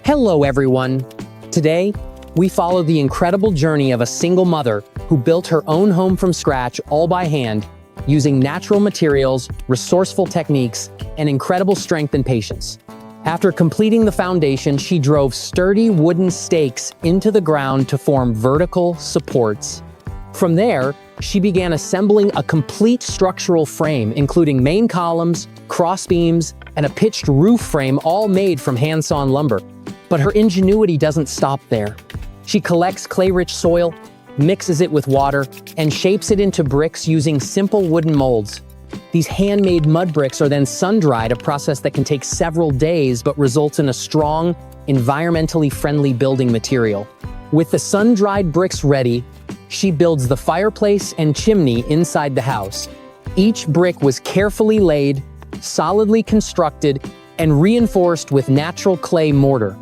Hello everyone! Today, we follow the incredible journey of a single mother who built her own home from scratch all by hand, using natural materials, resourceful techniques, and incredible strength and patience. After completing the foundation, she drove sturdy wooden stakes into the ground to form vertical supports. From there, she began assembling a complete structural frame, including main columns, cross beams, and a pitched roof frame, all made from hand-sawn lumber. But her ingenuity doesn't stop there. She collects clay-rich soil, mixes it with water, and shapes it into bricks using simple wooden molds. These handmade mud bricks are then sun-dried, a process that can take several days but results in a strong, environmentally friendly building material. With the sun-dried bricks ready, she builds the fireplace and chimney inside the house. Each brick was carefully laid, solidly constructed, and reinforced with natural clay mortar.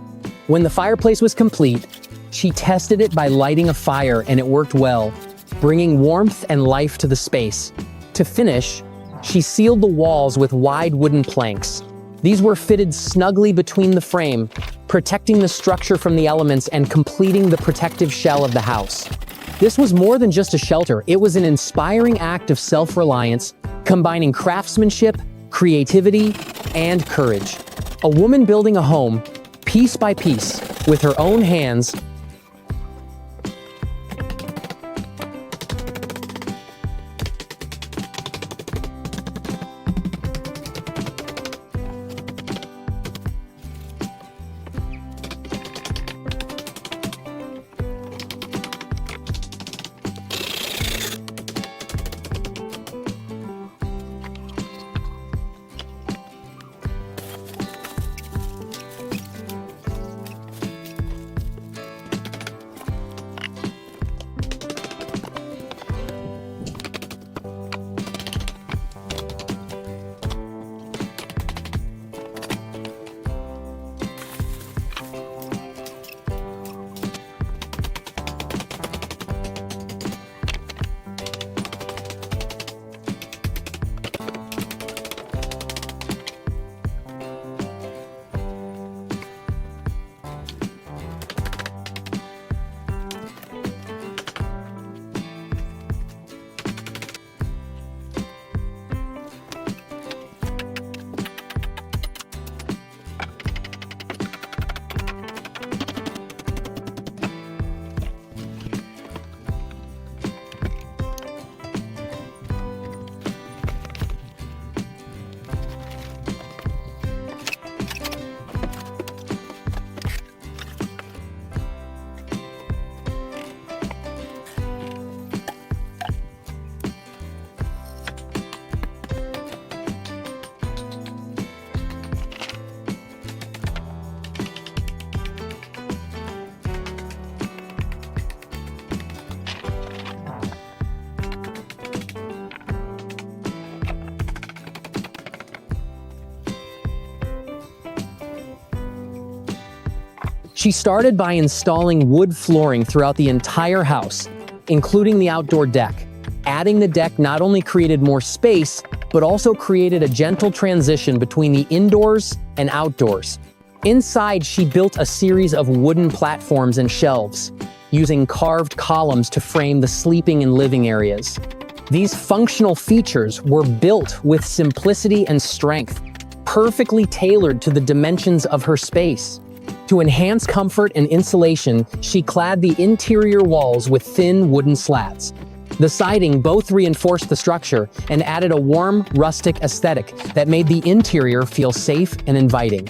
When the fireplace was complete, she tested it by lighting a fire, and it worked well, bringing warmth and life to the space. To finish, she sealed the walls with wide wooden planks. These were fitted snugly between the frame, protecting the structure from the elements and completing the protective shell of the house. This was more than just a shelter. It was an inspiring act of self-reliance, combining craftsmanship, creativity, and courage. A woman building a home, piece by piece, with her own hands. She started by installing wood flooring throughout the entire house, including the outdoor deck. Adding the deck not only created more space, but also created a gentle transition between the indoors and outdoors. Inside, she built a series of wooden platforms and shelves, using carved columns to frame the sleeping and living areas. These functional features were built with simplicity and strength, perfectly tailored to the dimensions of her space. To enhance comfort and insulation, she clad the interior walls with thin wooden slats. The siding both reinforced the structure and added a warm, rustic aesthetic that made the interior feel safe and inviting.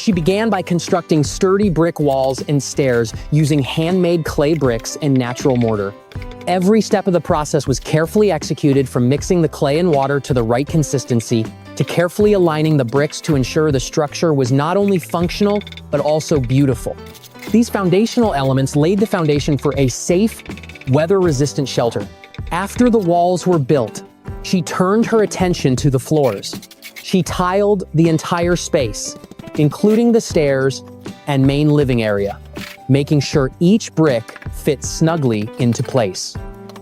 She began by constructing sturdy brick walls and stairs using handmade clay bricks and natural mortar. Every step of the process was carefully executed, from mixing the clay and water to the right consistency, to carefully aligning the bricks to ensure the structure was not only functional, but also beautiful. These foundational elements laid the foundation for a safe, weather-resistant shelter. After the walls were built, she turned her attention to the floors. She tiled the entire space, including the stairs and main living area, making sure each brick fit snugly into place.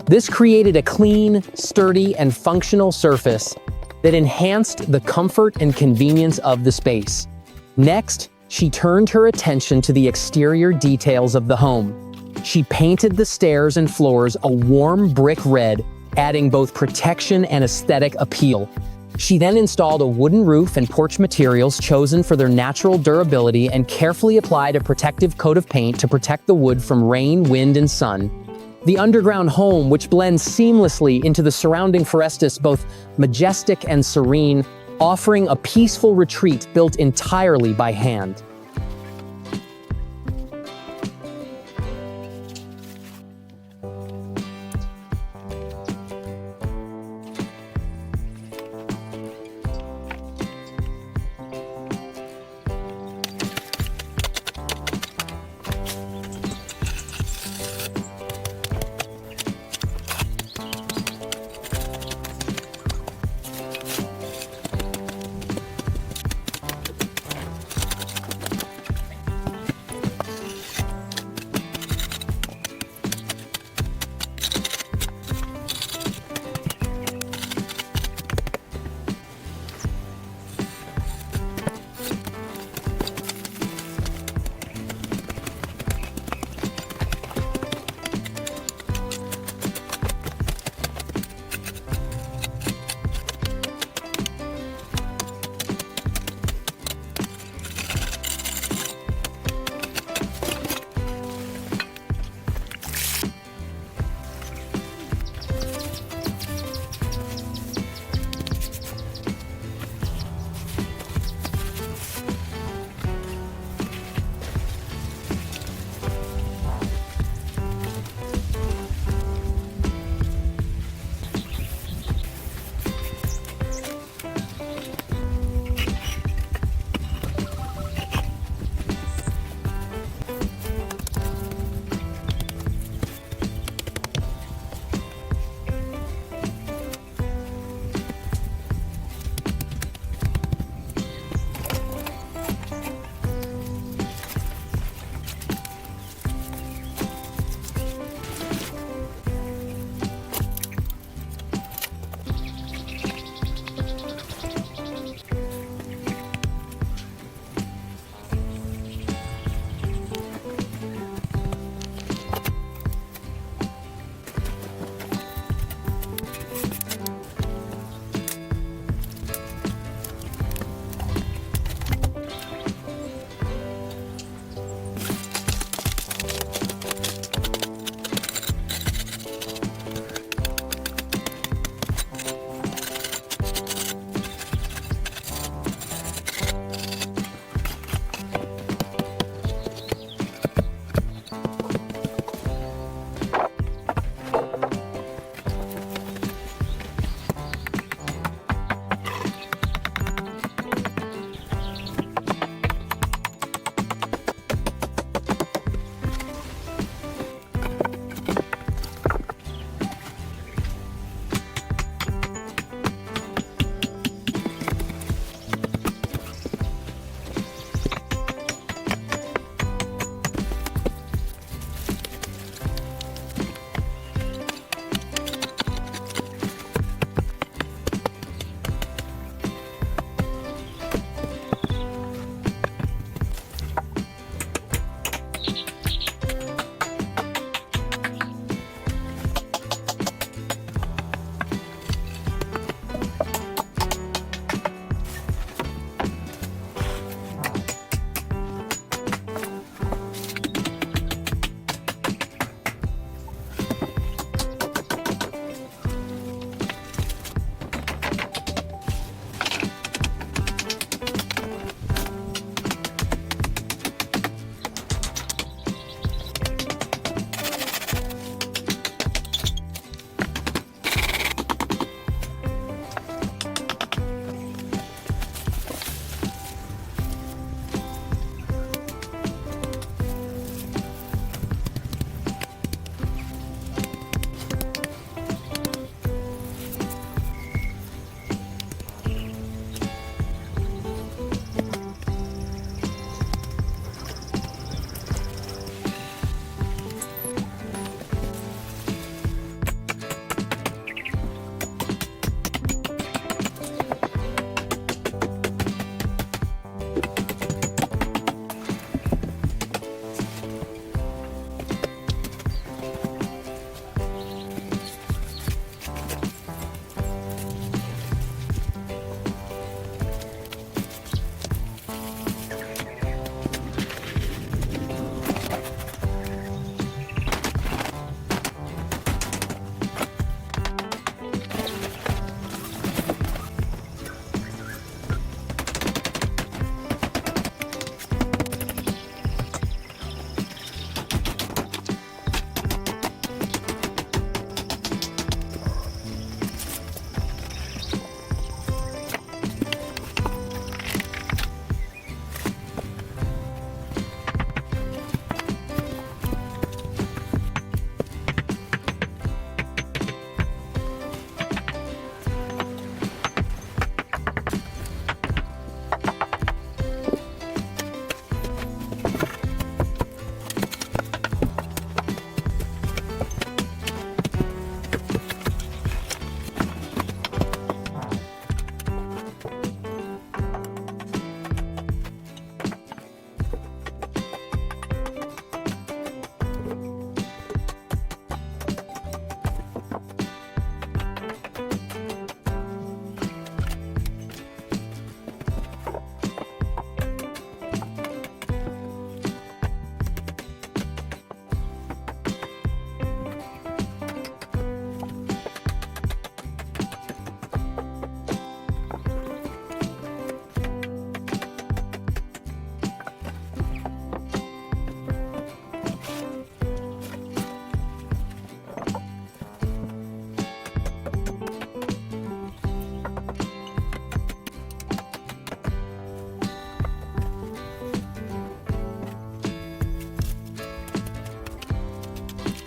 This created a clean, sturdy, and functional surface that enhanced the comfort and convenience of the space. Next, she turned her attention to the exterior details of the home. She painted the stairs and floors a warm brick red, adding both protection and aesthetic appeal. She then installed a wooden roof and porch materials chosen for their natural durability, and carefully applied a protective coat of paint to protect the wood from rain, wind, and sun. The underground home, which blends seamlessly into the surrounding forest, is both majestic and serene, offering a peaceful retreat built entirely by hand.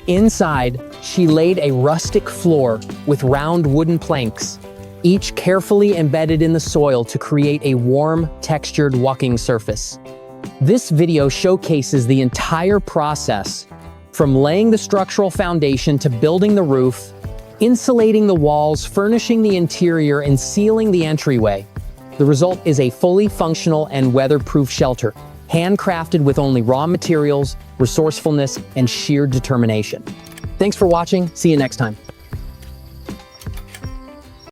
Inside, she laid a rustic floor with round wooden planks, each carefully embedded in the soil to create a warm, textured walking surface. This video showcases the entire process, from laying the structural foundation to building the roof, insulating the walls, furnishing the interior, and sealing the entryway. The result is a fully functional and weatherproof shelter, handcrafted with only raw materials, resourcefulness, and sheer determination. Thanks for watching. See you next time.